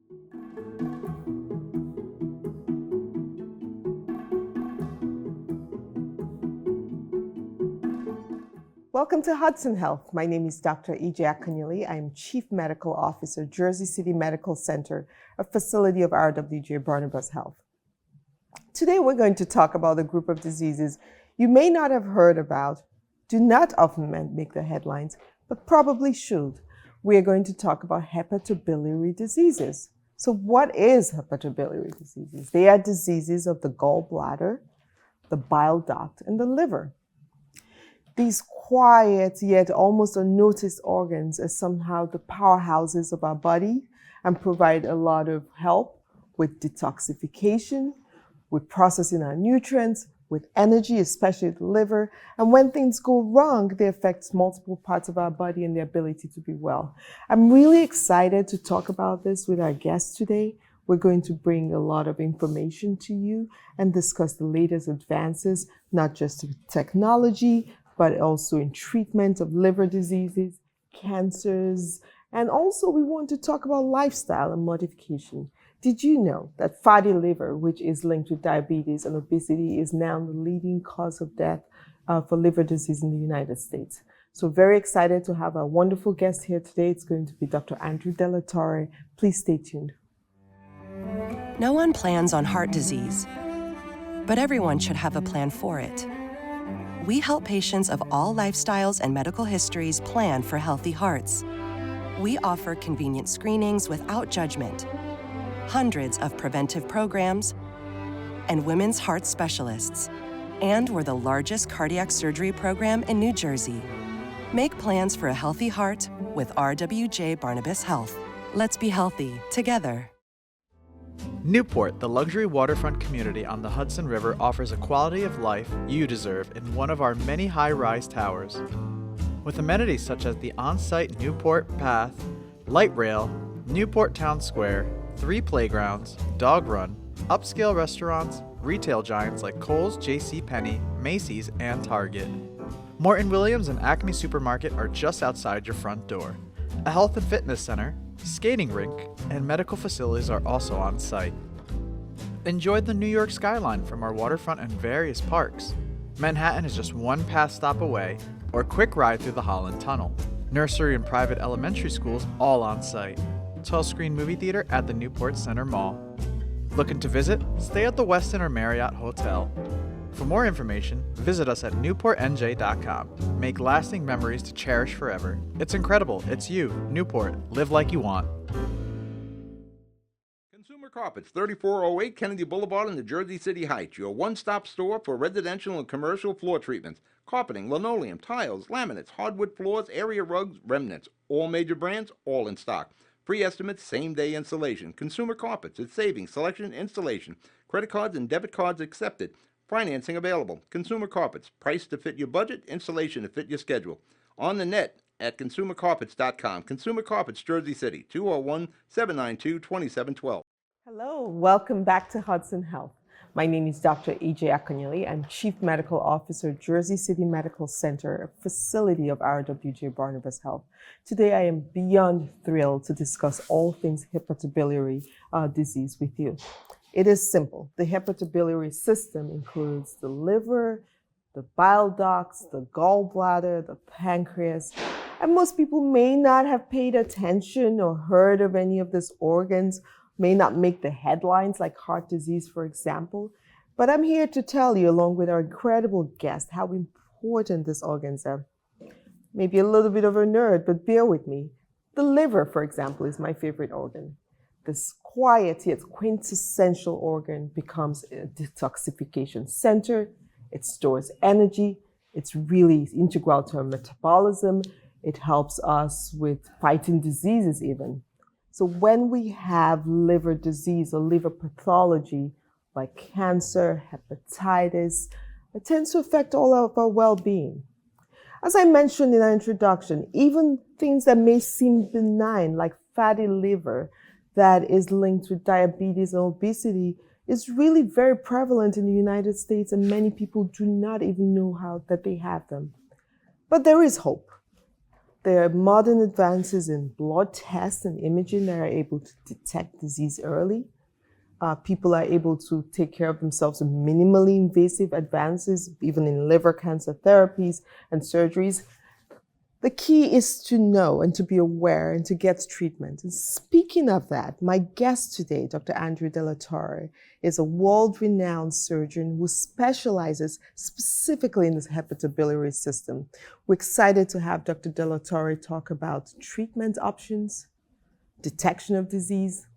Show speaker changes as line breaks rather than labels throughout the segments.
Welcome to Hudson Health. My name is Dr. E.J. Akanyili. I am Chief Medical Officer, Jersey City Medical Center, a facility of RWJ Barnabas Health. Today we're going to talk about a group of diseases you may not have heard about, do not often make the headlines, but probably should. We are going to talk about hepatobiliary diseases. So what is hepatobiliary diseases? They are diseases of the gallbladder, the bile duct, and the liver. These quiet yet almost unnoticed organs are somehow the powerhouses of our body and provide a lot of help with detoxification, with processing our nutrients, with energy, especially the liver. And when things go wrong, they affect multiple parts of our body and the ability to be well. I'm really excited to talk about this with our guests today. We're going to bring a lot of information to you and discuss the latest advances, not just in technology, but also in treatment of liver diseases, cancers, and also we want to talk about lifestyle and modification. Did you know that fatty liver, which is linked with diabetes and obesity, is now the leading cause of death for liver disease in the United States? So very excited to have a wonderful guest here today. It's going to be Dr. Andrew Della Torre. Please stay tuned.
No one plans on heart disease, but everyone should have a plan for it. We help patients of all lifestyles and medical histories plan for healthy hearts. We offer convenient screenings without judgment, hundreds of preventive programs, and women's heart specialists. And we're the largest cardiac surgery program in New Jersey. Make plans for a healthy heart with RWJ Barnabas Health. Let's be healthy together.
Newport, the luxury waterfront community on the Hudson River, offers a quality of life you deserve in one of our many high-rise towers. With amenities such as the on-site Newport Path, light rail, Newport Town Square, 3 playgrounds, dog run, upscale restaurants, retail giants like Kohl's, JCPenney, Macy's, and Target. Morton Williams and Acme Supermarket are just outside your front door. A health and fitness center, skating rink, and medical facilities are also on site. Enjoy the New York skyline from our waterfront and various parks. Manhattan is just one pass stop away, or quick ride through the Holland Tunnel. Nursery and private elementary schools all on site. 12-screen movie theater at the Newport Center Mall. Looking to visit? Stay at the Westin or Marriott Hotel. For more information, visit us at newportnj.com. Make lasting memories to cherish forever. It's incredible. It's you, Newport. Live like you want.
Consumer Carpets, 3408 Kennedy Boulevard in the Jersey City Heights. Your one-stop store for residential and commercial floor treatments. Carpeting, linoleum, tiles, laminates, hardwood floors, area rugs, remnants. All major brands, all in stock. Free estimates, same-day installation. Consumer Carpets, it's savings, selection, installation. Credit cards and debit cards accepted. Financing available. Consumer Carpets, price to fit your budget, installation to fit your schedule. On the net at consumercarpets.com. Consumer Carpets, Jersey City, 201-792-2712.
Hello, welcome back to Hudson Health. My name is Dr. E.J. Akanyili. I'm Chief Medical Officer, Jersey City Medical Center, a facility of RWJ Barnabas Health. Today I am beyond thrilled to discuss all things hepatobiliary disease with you. It is simple. The hepatobiliary system includes the liver, the bile ducts, the gallbladder, the pancreas, and most people may not have paid attention or heard of any of these organs, may not make the headlines like heart disease, for example. But I'm here to tell you, along with our incredible guest, how important these organs are. Maybe a little bit of a nerd, but bear with me. The liver, for example, is my favorite organ. This quiet yet quintessential organ becomes a detoxification center. It stores energy. It's really integral to our metabolism. It helps us with fighting diseases even. So when we have liver disease or liver pathology like cancer, hepatitis, it tends to affect all of our well-being. As I mentioned in our introduction, even things that may seem benign like fatty liver that is linked with diabetes and obesity is really very prevalent in the United States, and many people do not even know that they have them. But there is hope. There are modern advances in blood tests and imaging that are able to detect disease early. People are able to take care of themselves with minimally invasive advances, even in liver cancer therapies and surgeries. The key is to know and to be aware and to get treatment. And speaking of that, my guest today, Dr. Andrew De La Torre, is a world-renowned surgeon who specializes specifically in the hepatobiliary system. We're excited to have Dr. De La Torre talk about treatment options, detection of disease,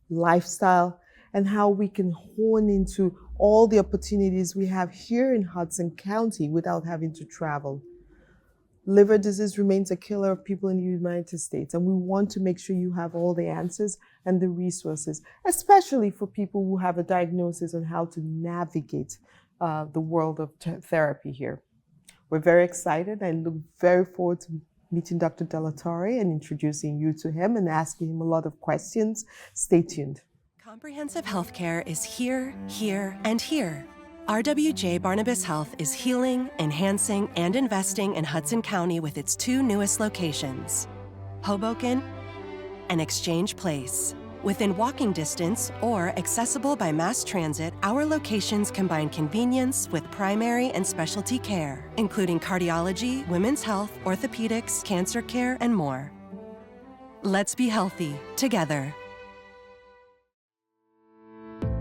lifestyle, and how we can hone into all the opportunities we have here in Hudson County without having to travel. Liver disease remains a killer of people in the United States, and we want to make sure you have all the answers and the resources, especially for people who have a diagnosis on how to navigate the world of therapy here. We're very excited. I look very forward to meeting Dr. De La Torre and introducing you to him and asking him a lot of questions. Stay tuned.
Comprehensive healthcare is here, here, and here. RWJ Barnabas Health is healing, enhancing, and investing in Hudson County with its two newest locations, Hoboken and Exchange Place. Within walking distance or accessible by mass transit, our locations combine convenience with primary and specialty care, including cardiology, women's health, orthopedics, cancer care, and more. Let's be healthy together.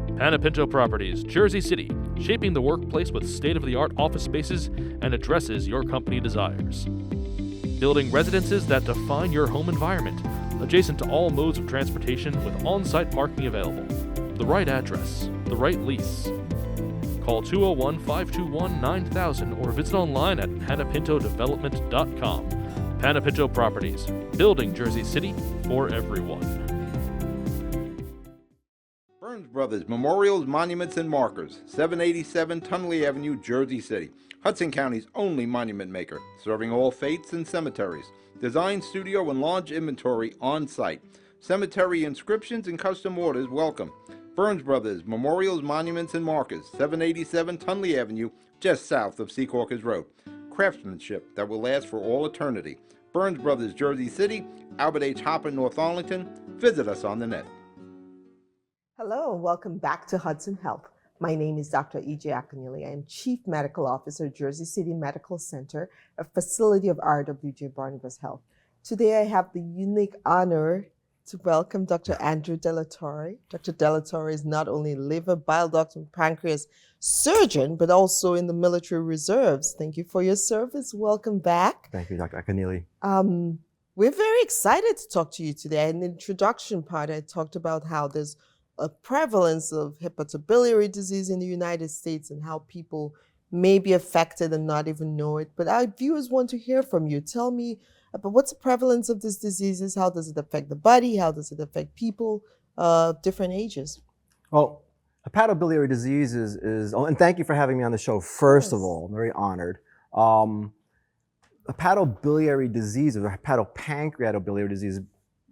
Panapinto Properties, Jersey City, shaping the workplace with state-of-the-art office spaces and addresses your company desires. Building residences that define your home environment, adjacent to all modes of transportation with on-site parking available. The right address, the right lease. Call 201-521-9000 or visit online at panapintodevelopment.com. Panapinto Properties, building Jersey City for everyone.
Burns Brothers Memorials, Monuments, and Markers, 787 Tunley Avenue, Jersey City. Hudson County's only monument maker, serving all faiths and cemeteries. Design, studio, and large inventory on site. Cemetery inscriptions and custom orders welcome. Burns Brothers Memorials, Monuments, and Markers, 787 Tunley Avenue, just south of Secaucus Road. Craftsmanship that will last for all eternity. Burns Brothers, Jersey City, Albert H. Hopper, North Arlington. Visit us on the net.
Hello, and welcome back to Hudson Health. My name is Dr. E.J. Akinyele. I am Chief Medical Officer, Jersey City Medical Center, a facility of RWJ Barnabas Health. Today, I have the unique honor to welcome Dr. Andrew De La Torre. Dr. De La Torre is not only a liver, bile duct, and pancreas surgeon, but also in the military reserves. Thank you for your service. Welcome back.
Thank you, Dr. Akinyele.
We're very excited to talk to you today. In the introduction part, I talked about how there's a prevalence of hepatobiliary disease in the United States and how people may be affected and not even know it. But our viewers want to hear from you. Tell me about what's the prevalence of these diseases? How does it affect the body? How does it affect people, different ages?
Well, hepatobiliary disease is and thank you for having me on the show, first of all. I'm very honored. Hepatobiliary disease, or hepatopancreatobiliary disease, is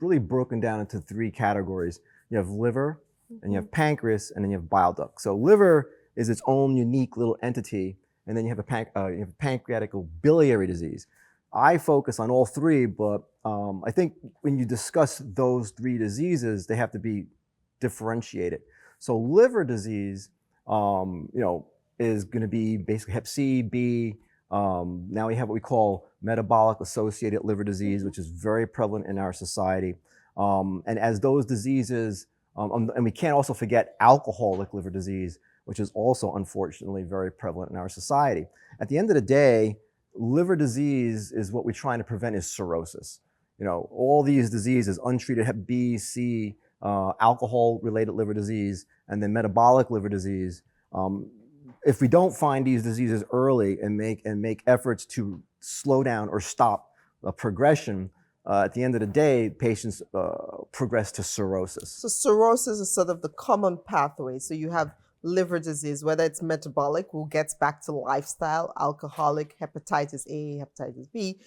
really broken down into three categories. You have liver, and you have pancreas, and then you have bile duct. So liver is its own unique little entity, and then you have a pancreaticobiliary disease. I focus on all three, but I think when you discuss those three diseases, they have to be differentiated. So liver disease, is going to be basically Hep C, B. Now we have what we call metabolic associated liver disease, which is very prevalent in our society. And as those diseases, and we can't also forget alcoholic liver disease, which is also unfortunately very prevalent in our society. At the end of the day, liver disease is what we're trying to prevent is cirrhosis. All these diseases, untreated Hep B, C, alcohol-related liver disease, and then metabolic liver disease. If we don't find these diseases early and make efforts to slow down or stop progression, at the end of the day, patients progress to cirrhosis.
So cirrhosis is sort of the common pathway. So you have liver disease, whether it's metabolic, we'll get back to lifestyle, alcoholic, hepatitis A, hepatitis B.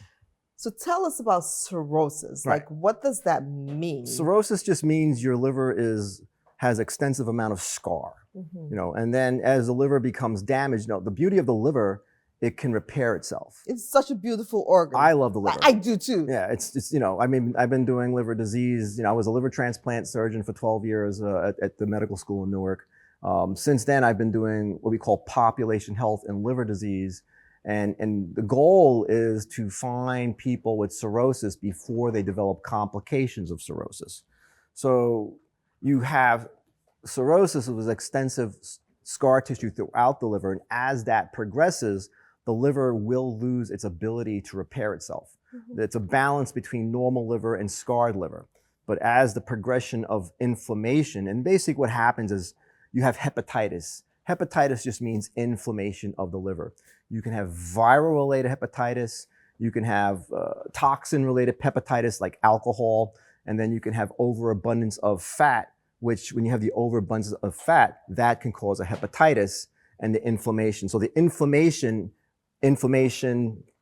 So tell us about cirrhosis.
Right.
Like, what does that mean?
Cirrhosis just means your liver has extensive amount of scar. And then as the liver becomes damaged, the beauty of the liver it can repair itself.
It's such a beautiful organ.
I love the liver.
I do too.
Yeah, it's I mean, I've been doing liver disease. I was a liver transplant surgeon for 12 years at the medical school in Newark. Since then, I've been doing what we call population health and liver disease. And the goal is to find people with cirrhosis before they develop complications of cirrhosis. So you have cirrhosis with extensive scar tissue throughout the liver. And as that progresses, the liver will lose its ability to repair itself. Mm-hmm. It's a balance between normal liver and scarred liver. But as the progression of inflammation, and basically what happens is you have hepatitis. Hepatitis just means inflammation of the liver. You can have viral-related hepatitis. You can have toxin-related hepatitis like alcohol. And then you can have overabundance of fat, which when you have the overabundance of fat, that can cause a hepatitis and the inflammation. So the inflammation,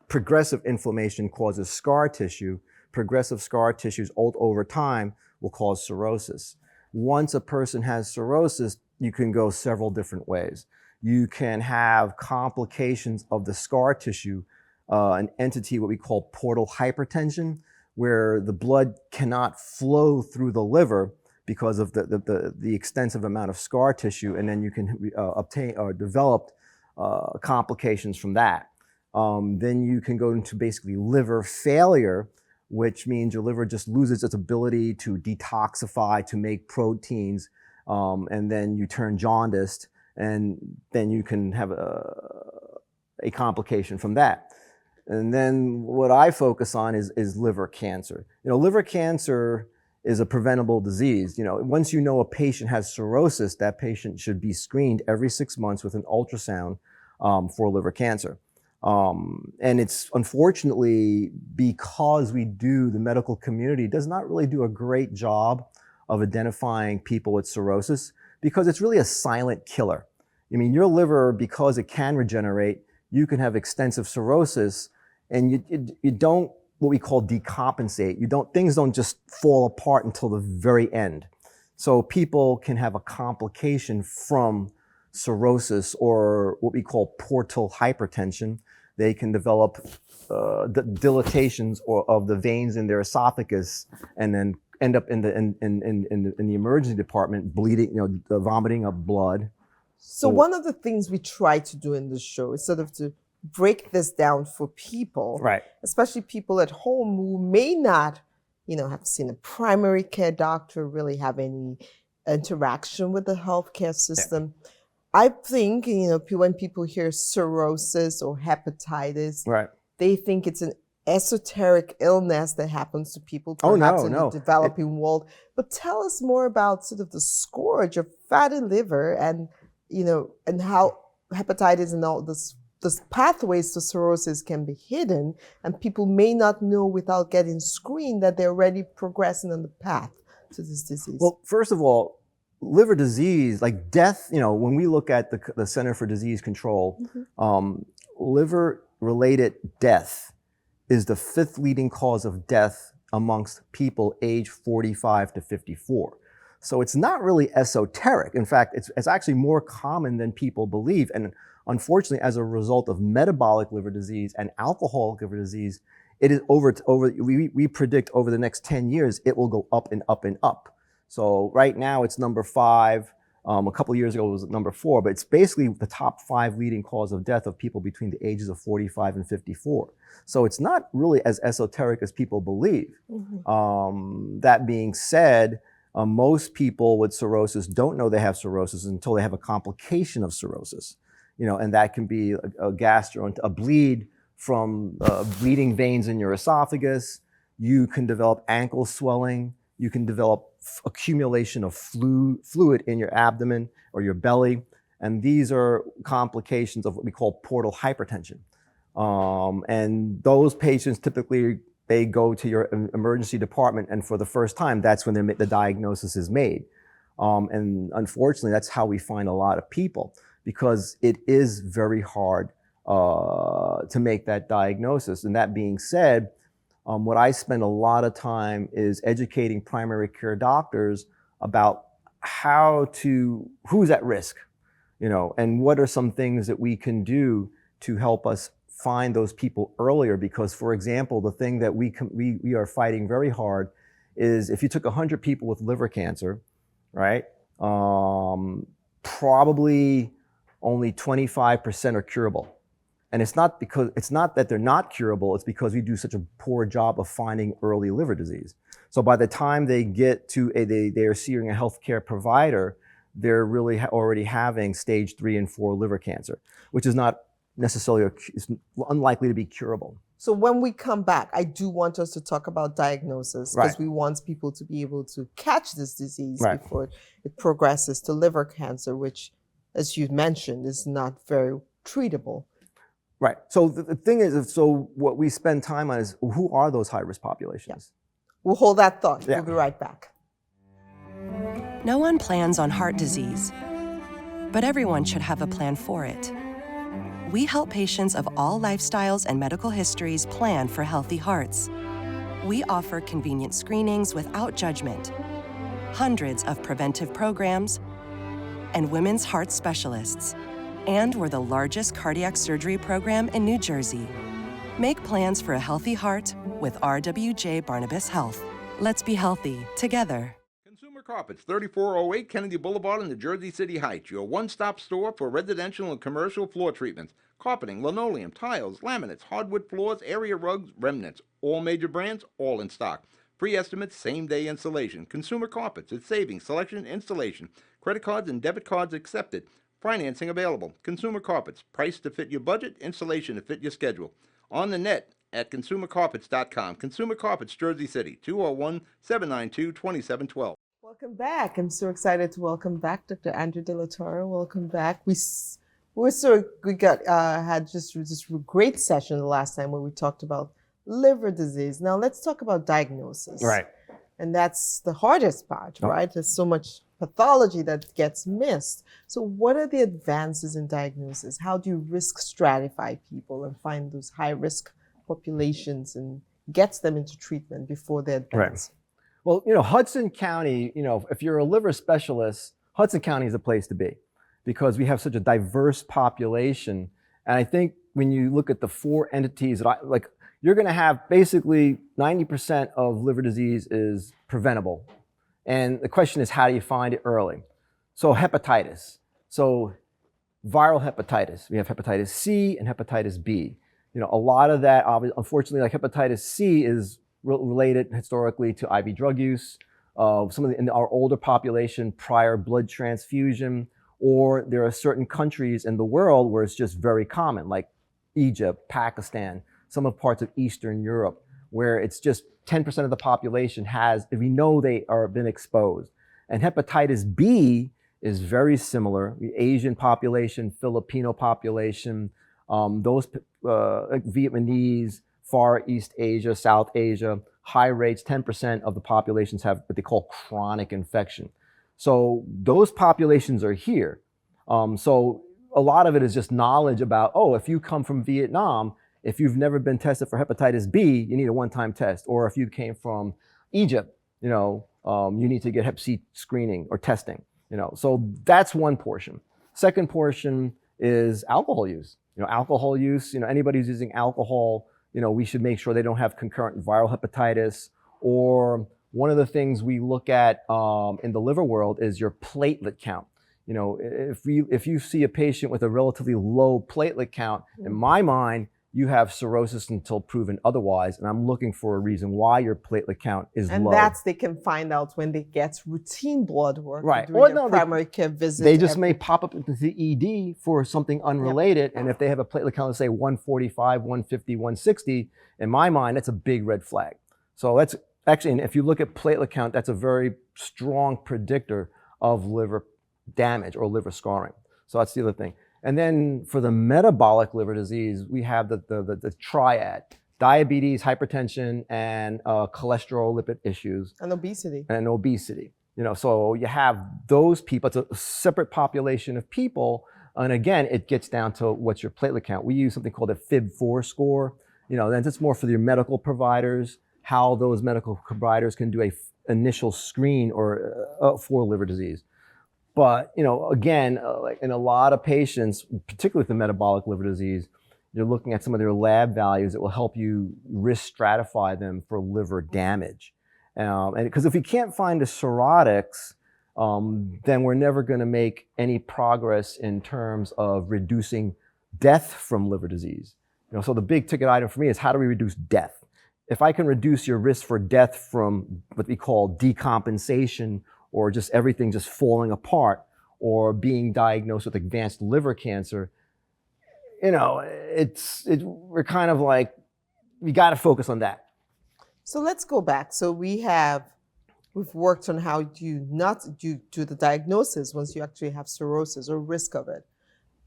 progressive inflammation causes scar tissue. Progressive scar tissues over time will cause cirrhosis. Once a person has cirrhosis, you can go several different ways. You can have complications of the scar tissue, an entity, what we call portal hypertension, where the blood cannot flow through the liver because of the extensive amount of scar tissue, and then you can obtain or develop complications from that. Then you can go into basically liver failure, which means your liver just loses its ability to detoxify, to make proteins, and then you turn jaundiced, and then you can have a complication from that. And then what I focus on is liver cancer. Liver cancer is a preventable disease. Once you know a patient has cirrhosis, that patient should be screened every 6 months with an ultrasound for liver cancer. And it's unfortunately because the medical community does not really do a great job of identifying people with cirrhosis, because it's really a silent killer. I mean, your liver, because it can regenerate, you can have extensive cirrhosis, and you don't what we call decompensate. Things don't just fall apart until the very end. So people can have a complication from cirrhosis, or what we call portal hypertension. They can develop dilatations of the veins in their esophagus, and then end up in the emergency department bleeding, vomiting up blood.
So one of the things we try to do in this show is sort of to break this down for people,
right? Especially
people at home who may not, have seen a primary care doctor, really have any interaction with the healthcare system. Yeah. I think, when people hear cirrhosis or hepatitis,
right,
they think it's an esoteric illness that happens to people perhaps in the developing world. But tell us more about sort of the scourge of fatty liver and how hepatitis and all this pathways to cirrhosis can be hidden, and people may not know without getting screened that they're already progressing on the path to this disease.
Well, first of all, liver disease, like death, when we look at the Center for Disease Control, mm-hmm. Liver-related death is the 5th leading cause of death amongst people age 45 to 54. So it's not really esoteric. In fact, it's actually more common than people believe. And unfortunately, as a result of metabolic liver disease and alcoholic liver disease, it is we predict over the next 10 years, it will go up and up and up. So right now it's number 5. A couple of years ago it was number 4, but it's basically the top 5 leading cause of death of people between the ages of 45 and 54. So it's not really as esoteric as people believe. Mm-hmm. That being said, most people with cirrhosis don't know they have cirrhosis until they have a complication of cirrhosis. And that can be a bleed from bleeding veins in your esophagus. You can develop ankle swelling. You can develop accumulation of fluid in your abdomen or your belly. And these are complications of what we call portal hypertension. And those patients typically, they go to your emergency department, and for the first time, that's when the diagnosis is made. And unfortunately, that's how we find a lot of people, because it is very hard to make that diagnosis. And that being said, what I spend a lot of time is educating primary care doctors about who's at risk, and what are some things that we can do to help us find those people earlier. Because, for example, the thing that we are fighting very hard is if you took 100 people with liver cancer, right? Probably only 25% are curable. And it's not that they're not curable, it's because we do such a poor job of finding early liver disease. So by the time they get to they are seeing a healthcare provider, they're really already having stage 3 and 4 liver cancer, which is not necessarily, is unlikely to be curable.
So when we come back, I do want us to talk about diagnosis because
Right.
we want people to be able to catch this disease
Right.
before it progresses to liver cancer, which, as you mentioned, is not very treatable.
Right. So the thing is, so what we spend time on is who are those high-risk populations?
We'll hold that thought.
Yeah.
We'll be right back.
No one plans on heart disease, but everyone should have a plan for it. We help patients of all lifestyles and medical histories plan for healthy hearts. We offer convenient screenings without judgment, hundreds of preventive programs, and women's heart specialists. And we're the largest cardiac surgery program in New Jersey. Make plans for a healthy heart with RWJ Barnabas Health. Let's be healthy together.
Consumer Carpets, 3408 Kennedy Boulevard in the Jersey City Heights, your one-stop store for residential and commercial floor treatments, carpeting, linoleum, tiles, laminates, hardwood floors, area rugs, remnants. All major brands, all in stock. Free estimates, same-day installation. Consumer Carpets, it's savings, selection, installation. Credit cards and debit cards accepted. Financing available. Consumer Carpets, price to fit your budget, installation to fit your schedule. On the net at consumercarpets.com. Consumer Carpets, Jersey City, 201-792-2712.
Welcome back. I'm so excited to welcome back Dr. Andrew De La Torre. Welcome back. We had just this great session the last time where we talked about liver disease. Now let's talk about diagnosis.
Right.
And that's the hardest part,
Oh.
right? There's so much pathology that gets missed. So what are the advances in diagnosis? How do you risk stratify people and find those high risk populations and gets them into treatment before they advance?
Well, Hudson County, if you're a liver specialist, Hudson County is the place to be because we have such a diverse population. And I think when you look at the 4 entities that you're going to have basically 90% of liver disease is preventable. And the question is, how do you find it early? So hepatitis. So viral hepatitis. We have hepatitis C and hepatitis B. A lot of that, unfortunately, like hepatitis C is related historically to IV drug use. In our older population, prior blood transfusion, or there are certain countries in the world where it's just very common, like Egypt, Pakistan, some of parts of Eastern Europe, where it's just 10% of the population we know they are been exposed. And hepatitis B is very similar. The Asian population, Filipino population, those Vietnamese, Far East Asia, South Asia, high rates, 10% of the populations have what they call chronic infection. So those populations are here. So a lot of it is just knowledge about, if you come from Vietnam, if you've never been tested for hepatitis B, you need a one-time test. Or if you came from Egypt, you need to get hep C screening or testing. So that's one portion. Second portion is alcohol use. Alcohol use, anybody who's using alcohol, we should make sure they don't have concurrent viral hepatitis. Or one of the things we look at in the liver world is your platelet count. If you see a patient with a relatively low platelet count, in my mind, you have cirrhosis until proven otherwise, and I'm looking for a reason why your platelet count is low.
And that's they can find out when they get routine blood work,
right?
Or their primary care visit.
They just may pop up into the ED for something unrelated, and if they have a platelet count, let's say 145, 150, 160, in my mind, that's a big red flag. So that's actually, and if you look at platelet count, that's a very strong predictor of liver damage or liver scarring. So that's the other thing. And then for the metabolic liver disease, we have the triad: diabetes, hypertension, and cholesterol lipid issues.
And obesity.
And obesity. So you have those people. It's a separate population of people. And again, it gets down to what's your platelet count. We use something called a FIB-4 score. Then it's more for your medical providers, how those medical providers can do a initial screen or for liver disease. But, again, like in a lot of patients, particularly with the metabolic liver disease, you're looking at some of their lab values that will help you risk stratify them for liver damage. And because if we can't find the cirrhotics, then we're never going to make any progress in terms of reducing death from liver disease. So the big ticket item for me is how do we reduce death? If I can reduce your risk for death from what we call decompensation or just everything just falling apart or being diagnosed with advanced liver cancer, we're kind of like, we got to focus on that.
So let's go back. So we've worked on how you not do the diagnosis once you actually have cirrhosis or risk of it.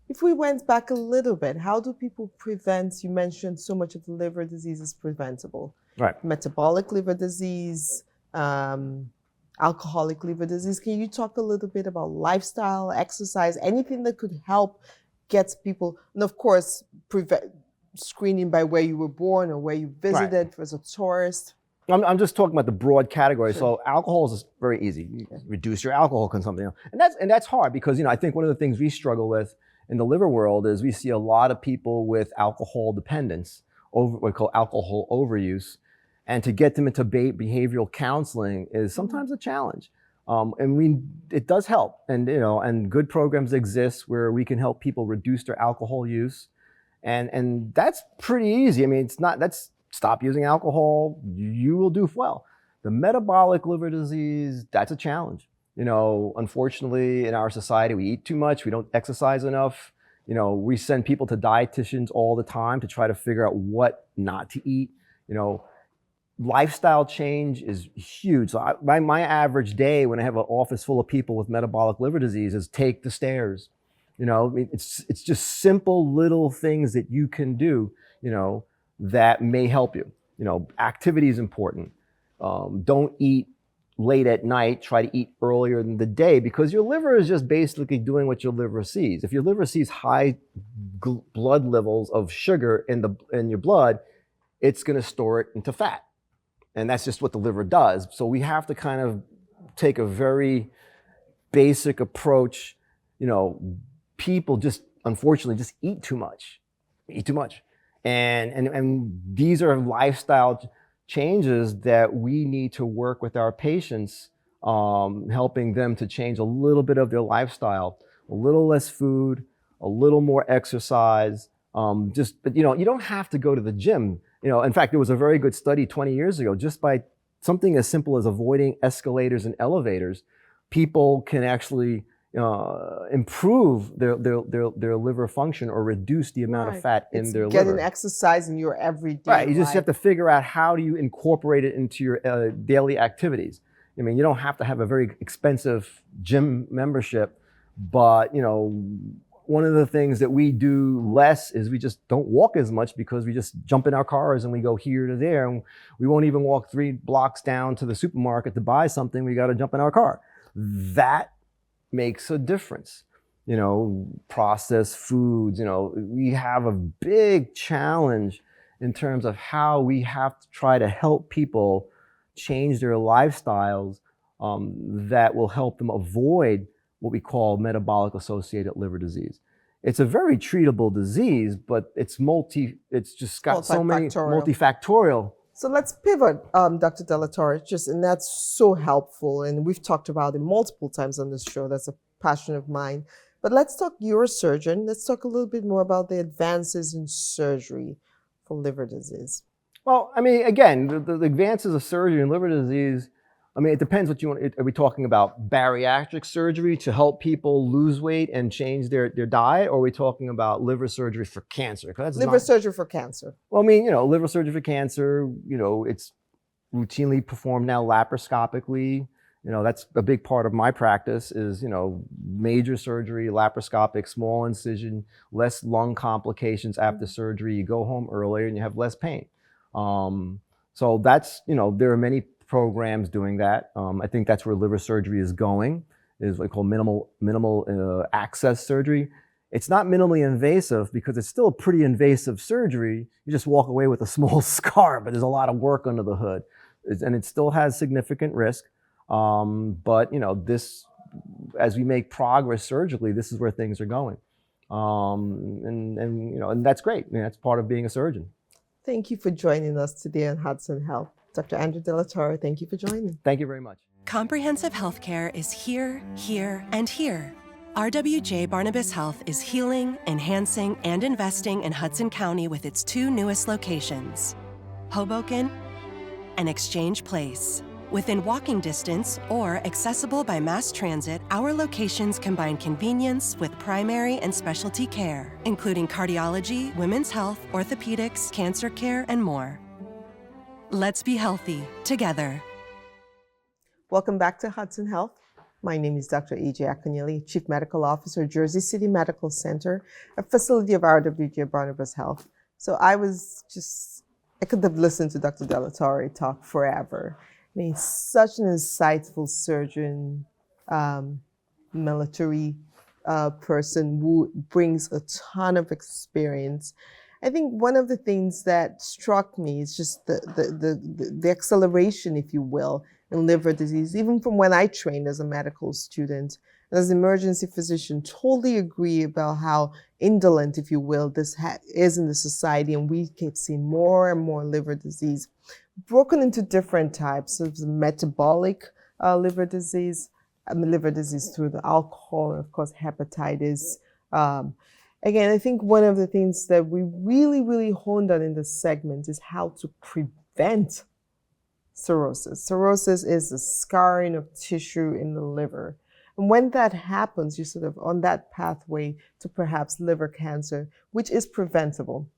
If we went back a little bit, how do people prevent? You mentioned so much of the liver disease is preventable.
Right.
Metabolic liver disease, alcoholic liver disease. Can you talk a little bit about lifestyle, exercise, anything that could help get people, and of course, prevent screening by where you were born or where you visited as a tourist?
I'm just talking about the broad category.
Sure.
So alcohol is very easy. You reduce your alcohol consumption, and that's hard because I think one of the things we struggle with in the liver world is we see a lot of people with alcohol dependence, what we call alcohol overuse, and to get them into behavioral counseling is sometimes a challenge. It does help, and good programs exist where we can help people reduce their alcohol use, and that's pretty easy. I mean, stop using alcohol, you will do well. The metabolic liver disease, that's a challenge. Unfortunately, in our society, we eat too much, we don't exercise enough. We send people to dietitians all the time to try to figure out what not to eat. Lifestyle change is huge. So my average day when I have an office full of people with metabolic liver disease is take the stairs. It's just simple little things that you can do, that may help you. Activity is important. Don't eat late at night, try to eat earlier in the day because your liver is just basically doing what your liver sees. If your liver sees high blood levels of sugar in your blood, it's going to store it into fat. And that's just what the liver does. So we have to kind of take a very basic approach. People just, unfortunately, just eat too much. And these are lifestyle changes that we need to work with our patients, helping them to change a little bit of their lifestyle, a little less food, a little more exercise. But you don't have to go to the gym. In fact, there was a very good study 20 years ago, just by something as simple as avoiding escalators and elevators, people can actually improve their liver function or reduce the amount of fat in their liver.
Getting exercise in your everyday
Right, you just
life.
have to figure out how do you incorporate it into your daily activities. I mean, you don't have to have a very expensive gym membership, but one of the things that we do less is we just don't walk as much because we just jump in our cars and we go here to there, and we won't even walk 3 blocks down to the supermarket to buy something. We got to jump in our car. That makes a difference. Processed foods, we have a big challenge in terms of how we have to try to help people change their lifestyles that will help them avoid what we call metabolic associated liver disease. It's a very treatable disease, but it's just got so many multifactorial.
So let's pivot, Dr. Della Torre, and that's so helpful. And we've talked about it multiple times on this show. That's a passion of mine. But let's talk, you're a surgeon. Let's talk a little bit more about the advances in surgery for liver disease.
Well, I mean, again, the advances of surgery in liver disease, I mean, it depends what you want. Are we talking about bariatric surgery to help people lose weight and change their diet? Or are we talking about liver surgery for cancer?
Surgery for cancer.
Well, I mean, liver surgery for cancer, it's routinely performed now laparoscopically. That's a big part of my practice is, major surgery, laparoscopic, small incision, less lung complications after surgery. You go home earlier and you have less pain. So that's, there are many programs doing that. I think that's where liver surgery is going, is what we call minimal access surgery. It's not minimally invasive because it's still a pretty invasive surgery. You just walk away with a small scar, but there's a lot of work under the hood. And it still has significant risk. But this, as we make progress surgically, this is where things are going. And that's great. I mean, that's part of being a surgeon.
Thank you for joining us today on Hudson Health. Dr. Andrew De La Torre, thank you for joining.
Thank you very much.
Comprehensive healthcare is here, here, and here. RWJ Barnabas Health is healing, enhancing, and investing in Hudson County with its 2 newest locations, Hoboken and Exchange Place. Within walking distance or accessible by mass transit, our locations combine convenience with primary and specialty care, including cardiology, women's health, orthopedics, cancer care, and more. Let's be healthy together.
Welcome back to Hudson Health. My name is Dr. E.J. Akanyeli, Chief Medical Officer, Jersey City Medical Center, a facility of RWJ Barnabas Health. So I could have listened to Dr. De La Torre talk forever. I mean, such an insightful surgeon, military person who brings a ton of experience. I think one of the things that struck me is just the acceleration, if you will, in liver disease, even from when I trained as a medical student. And as an emergency physician, totally agree about how indolent, if you will, this is in the society, and we keep seeing more and more liver disease, broken into different types of metabolic liver disease through the alcohol, and of course, hepatitis. Again, I think one of the things that we really, really honed on in this segment is how to prevent cirrhosis. Cirrhosis is the scarring of tissue in the liver. And when that happens, you're sort of on that pathway to perhaps liver cancer, which is preventable.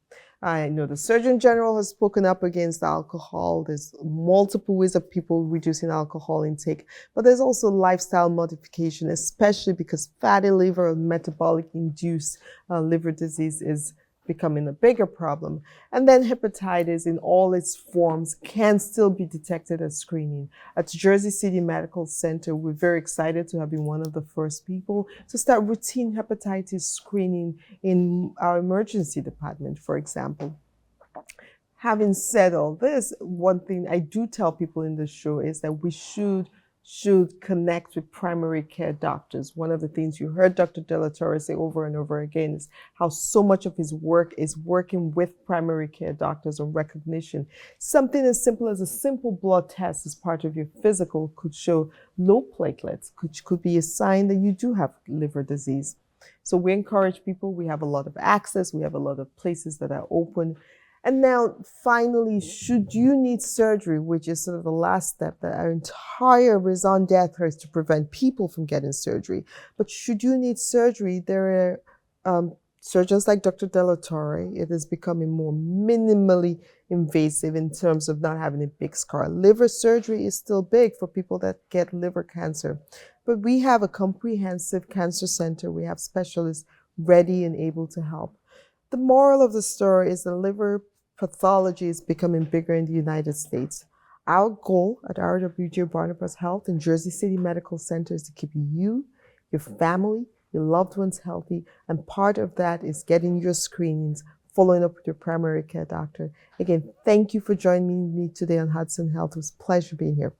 I know the Surgeon General has spoken up against alcohol. There's multiple ways of people reducing alcohol intake, but there's also lifestyle modification, especially because fatty liver or metabolic induced liver disease is becoming a bigger problem. And then hepatitis in all its forms can still be detected at screening. At Jersey City Medical Center, we're very excited to have been one of the first people to start routine hepatitis screening in our emergency department, for example. Having said all this, one thing I do tell people in this show is that we should connect with primary care doctors. One of the things you heard Dr. De La Torre say over and over again is how so much of his work is working with primary care doctors on recognition. Something as simple as a simple blood test as part of your physical could show low platelets, which could be a sign that you do have liver disease. So we encourage people. We have a lot of access. We have a lot of places that are open. And now, finally, should you need surgery, which is sort of the last step, that our entire raison d'etre is to prevent people from getting surgery. But should you need surgery, there are surgeons like Dr. De La Torre. It is becoming more minimally invasive in terms of not having a big scar. Liver surgery is still big for people that get liver cancer. But we have a comprehensive cancer center. We have specialists ready and able to help. The moral of the story is that liver pathology is becoming bigger in the United States. Our goal at RWJ Barnabas Health and Jersey City Medical Center is to keep you, your family, your loved ones healthy, and part of that is getting your screenings, following up with your primary care doctor. Again, thank you for joining me today on Hudson Health. It was a pleasure being here.